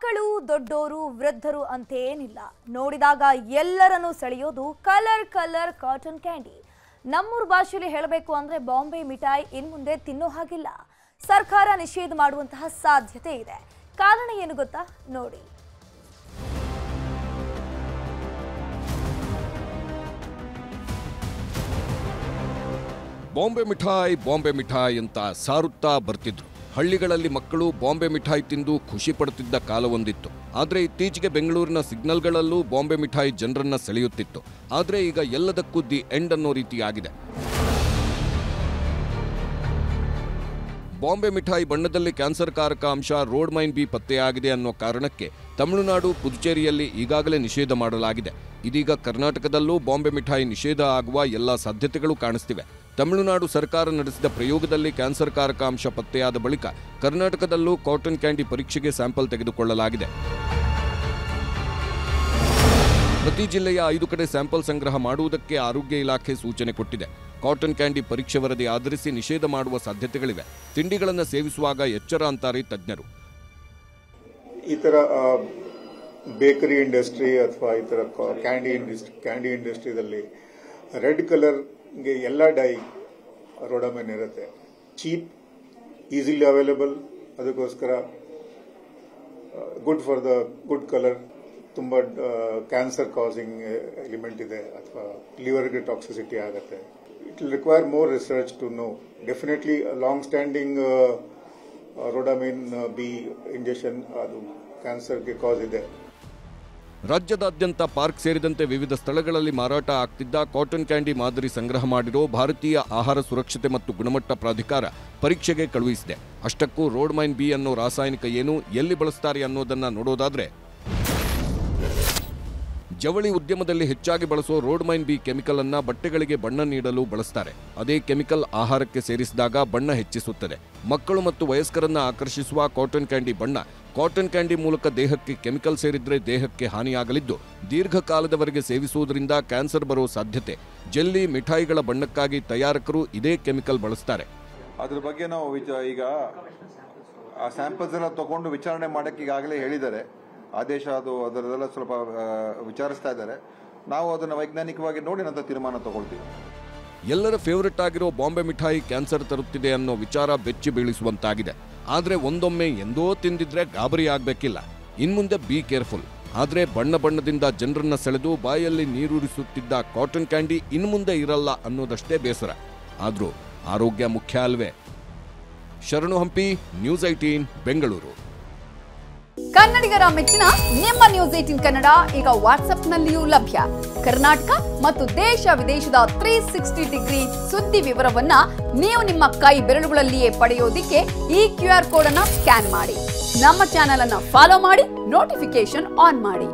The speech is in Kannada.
ಮಕ್ಕಳು ದೊಡ್ಡೋರು ವೃದ್ಧರು ಅಂತೇನಿಲ್ಲ, ನೋಡಿದಾಗ ಎಲ್ಲರನ್ನು ಸೆಳೆಯೋದು ಕಲರ್ ಕಲರ್ ಕಾಟನ್ ಕ್ಯಾಂಡಿ. ನಮ್ಮೂರ ಭಾಷೆಯಲ್ಲಿ ಹೇಳಬೇಕು ಅಂದ್ರೆ ಬಾಂಬೆ ಮಿಠಾಯಿ ಇನ್ಮುಂದೆ ತಿನ್ನೋ ಹಾಗಿಲ್ಲ. ಸರ್ಕಾರ ನಿಷೇಧ ಮಾಡುವಂತಹ ಸಾಧ್ಯತೆ ಇದೆ. ಕಾರಣ ಏನು ಗೊತ್ತಾ ನೋಡಿ. ಬಾಂಬೆ ಮಿಠಾಯಿ ಅಂತ ಸಾರುತ್ತಾ ಬರ್ತಿದ್ರು. ಹಳ್ಳಿಗಳಲ್ಲಿ ಮಕ್ಕಳು ಬಾಂಬೆ ಮಿಠಾಯಿ ತಿಂದು ಖುಷಿ ಪಡುತ್ತಿದ್ದ ಕಾಲವೊಂದಿತ್ತು. ಆದರೆ ಇತ್ತೀಚೆಗೆ ಬೆಂಗಳೂರಿನ ಸಿಗ್ನಲ್ಗಳಲ್ಲೂ ಬಾಂಬೆ ಮಿಠಾಯಿ ಜನರನ್ನ ಸೆಳೆಯುತ್ತಿತ್ತು. ಆದರೆ ಈಗ ಎಲ್ಲದಕ್ಕೂ ದಿ ಎಂಡ್ ಅನ್ನೋ ರೀತಿಯಾಗಿದೆ. ಬಾಂಬೆ ಮಿಠಾಯಿ ಬಣ್ಣದಲ್ಲಿ ಕ್ಯಾನ್ಸರ್ ಕಾರಕ ಅಂಶ ರೋಡ್ಮೈನ್ ಬಿ ಪತ್ತೆಯಾಗಿದೆ ಅನ್ನೋ ಕಾರಣಕ್ಕೆ ತಮಿಳುನಾಡು, ಪುದುಚೇರಿಯಲ್ಲಿ ಈಗಾಗಲೇ ನಿಷೇಧ ಮಾಡಲಾಗಿದೆ. ಇದೀಗ ಕರ್ನಾಟಕದಲ್ಲೂ ಬಾಂಬೆ ಮಿಠಾಯಿ ನಿಷೇಧ ಆಗುವ ಎಲ್ಲ ಸಾಧ್ಯತೆಗಳು ಕಾಣಿಸ್ತಿವೆ. ತಮಿಳುನಾಡು ಸರ್ಕಾರ ನಡೆಸಿದ ಪ್ರಯೋಗದಲ್ಲಿ ಕ್ಯಾನ್ಸರ್ ಕಾರಕ ಅಂಶ ಪತ್ತೆಯಾದ ಬಳಿಕ ಕರ್ನಾಟಕದಲ್ಲೂ ಕಾಟನ್ ಕ್ಯಾಂಡಿ ಪರೀಕ್ಷೆಗೆ ಸ್ಯಾಂಪಲ್ ತೆಗೆದುಕೊಳ್ಳಲಾಗಿದೆ. ಪ್ರತಿ ಜಿಲ್ಲೆಯ 5 ಕಡೆ ಸ್ಯಾಂಪಲ್ ಸಂಗ್ರಹ ಮಾಡುವುದಕ್ಕೆ ಆರೋಗ್ಯ ಇಲಾಖೆ ಸೂಚನೆ ಕೊಟ್ಟಿದೆ. ಕಾಟನ್ ಕ್ಯಾಂಡಿ ಪರೀಕ್ಷೆ ವರದಿ ಆಧರಿಸಿ ನಿಷೇಧ ಮಾಡುವ ಸಾಧ್ಯತೆಗಳಿವೆ. ತಿಂಡಿಗಳನ್ನು ಸೇವಿಸುವಾಗ ಎಚ್ಚರ ಅಂತಾರೆ ತಜ್ಞರು. ಈ ತರ ಬೇಕರಿ ಇಂಡಸ್ಟ್ರಿ ಅಥವಾ ಈ ತರ ಕ್ಯಾಂಡಿ ಇಂಡಸ್ಟ್ರಿದಲ್ಲಿ ರೆಡ್ ಕಲರ್ಗೆ ಎಲ್ಲ ಡೈ ರೋಡಮೆನ್ ಇರುತ್ತೆ. ಚೀಪ್, ಈಸಿಲಿ ಅವೈಲೇಬಲ್, ಅದಕ್ಕೋಸ್ಕರ good for the good colour. ತುಂಬಾ ಕ್ಯಾನ್ಸರ್ ಕಾಸಿಂಗ್ ಎಲಿಮೆಂಟ್ ಇದೆ ಅಥವಾ ಲಿವರ್ಗೆ ಟಾಕ್ಸಿಸಿಟಿ ಆಗುತ್ತೆ. It will require more research to know. Definitely long standing rhodamine B injection ಅದು ಕ್ಯಾನ್ಸರ್ಗೆ ಕಾಸ್ ಇದೆ. ರಾಜ್ಯದಾದ್ಯಂತ ಪಾರ್ಕ್ ಸೇರಿದಂತೆ ವಿವಿಧ ಸ್ಥಳಗಳಲ್ಲಿ ಮಾರಾಟ ಆಗ್ತಿದ್ದ ಕಾಟನ್ ಕ್ಯಾಂಡಿ ಮಾದರಿ ಸಂಗ್ರಹ ಮಾಡಿರೋ ಭಾರತೀಯ ಆಹಾರ ಸುರಕ್ಷತೆ ಮತ್ತು ಗುಣಮಟ್ಟ ಪ್ರಾಧಿಕಾರ ಪರೀಕ್ಷೆಗೆ ಕಳುಹಿಸಿದೆ. ಅಷ್ಟಕ್ಕೂ ರೋಡ್ಮೈನ್ ಬಿ ಅನ್ನೋ ರಾಸಾಯನಿಕ ಏನು, ಎಲ್ಲಿ ಬಳಸ್ತಾರೆ ಅನ್ನೋದನ್ನ ನೋಡೋದಾದ್ರೆ, ಜವಳಿ ಉದ್ಯಮದಲ್ಲಿ ಹೆಚ್ಚಾಗಿ ಬಳಸೋ ರೋಡ್ಮೈನ್ ಬಿ ಕೆಮಿಕಲ್ ಅನ್ನ ಬಟ್ಟೆಗಳಿಗೆ ಬಣ್ಣ ನೀಡಲು ಬಳಸ್ತಾರೆ. ಅದೇ ಕೆಮಿಕಲ್ ಆಹಾರಕ್ಕೆ ಸೇರಿಸಿದಾಗ ಬಣ್ಣ ಹೆಚ್ಚಿಸುತ್ತದೆ. ಮಕ್ಕಳು ಮತ್ತು ವಯಸ್ಕರನ್ನ ಆಕರ್ಷಿಸುವ ಕಾಟನ್ ಕ್ಯಾಂಡಿ ಬಣ್ಣ ಕಾಟನ್ ಕ್ಯಾಂಡಿ ಮೂಲಕ ದೇಹಕ್ಕೆ ಕೆಮಿಕಲ್ ಸೇರಿದ್ರೆ ದೇಹಕ್ಕೆ ಹಾನಿಯಾಗಲಿದ್ದು ದೀರ್ಘಕಾಲದವರೆಗೆ ಸೇವಿಸುವುದರಿಂದ ಕ್ಯಾನ್ಸರ್ ಬರೋ ಸಾಧ್ಯತೆ. ಜೆಲ್ಲಿ, ಮಿಠಾಯಿಗಳ ಬಣ್ಣಕ್ಕಾಗಿ ತಯಾರಕರು ಇದೇ ಕೆಮಿಕಲ್ ಬಳಸ್ತಾರೆ. ಅದ್ರ ಬಗ್ಗೆ ನಾವು ಈಗ ಆ ಸ್ಯಾಂಪಲ್ಸ್ ಎಲ್ಲ ತಗೊಂಡು ವಿಚಾರಣೆ ಮಾಡಕ್ಕೆ ಈಗಾಗಲೇ ಹೇಳಿದ್ದಾರೆ. ಆದೇಶ ಅದರದೆಲ್ಲ ಸ್ವಲ್ಪ ವಿಚಾರಿಸ್ತಾ ಇದ್ದಾರೆ. ನಾವು ಅದನ್ನು ವೈಜ್ಞಾನಿಕವಾಗಿ ನೋಡಿ ನಂತರ ತೀರ್ಮಾನ ತಗೊಳ್ತೀವಿ. ಎಲ್ಲರ ಫೇವರಿಟ್ ಆಗಿರೋ ಬಾಂಬೆ ಮಿಠಾಯಿ ಕ್ಯಾನ್ಸರ್ ತರುತ್ತಿದೆ ಅನ್ನೋ ವಿಚಾರ ಬೆಚ್ಚಿ ಬೀಳಿಸುವಂತಾಗಿದೆ. ಆದರೆ ಒಂದೊಮ್ಮೆ ಎಂದೋ ತಿಂದಿದ್ರೆ ಗಾಬರಿ ಆಗ್ಬೇಕಿಲ್ಲ. ಇನ್ಮುಂದೆ ಬಿ ಕೇರ್ಫುಲ್. ಆದರೆ ಬಣ್ಣದಿಂದ ಜನರನ್ನ ಸೆಳೆದು ಬಾಯಲ್ಲಿ ನೀರೂರಿಸುತ್ತಿದ್ದ ಕಾಟನ್ ಕ್ಯಾಂಡಿ ಇನ್ಮುಂದೆ ಇರಲ್ಲ ಅನ್ನೋದಷ್ಟೇ ಬೇಸರ. ಆದ್ರೂ ಆರೋಗ್ಯ ಮುಖ್ಯ ಅಲ್ವೇ? ಶರಣು ಹಂಪಿ, ನ್ಯೂಸ್ 18 ಬೆಂಗಳೂರು. ಕನ್ನಡಿಗರ ಮೆಚ್ಚಿನ ನಿಮ್ಮ ನ್ಯೂಸ್ 18 ಕನ್ನಡ ಈಗ ವಾಟ್ಸ್ಆಪ್ನಲ್ಲಿಯೂ ಲಭ್ಯ. ಕರ್ನಾಟಕ ಮತ್ತು ದೇಶ ವಿದೇಶದ 360 ಡಿಗ್ರಿ ಸುದ್ದಿ ವಿವರವನ್ನ ನೀವು ನಿಮ್ಮ ಕೈ ಬೆರಳುಗಳಲ್ಲಿಯೇ ಪಡೆಯೋದಿಕ್ಕೆ ಈ QR ಕೋಡ್ ಅನ್ನು ಸ್ಕ್ಯಾನ್ ಮಾಡಿ. ನಮ್ಮ ಚಾನೆಲ್ ಅನ್ನು ಫಾಲೋ ಮಾಡಿ, ನೋಟಿಫಿಕೇಶನ್ ಆನ್ ಮಾಡಿ.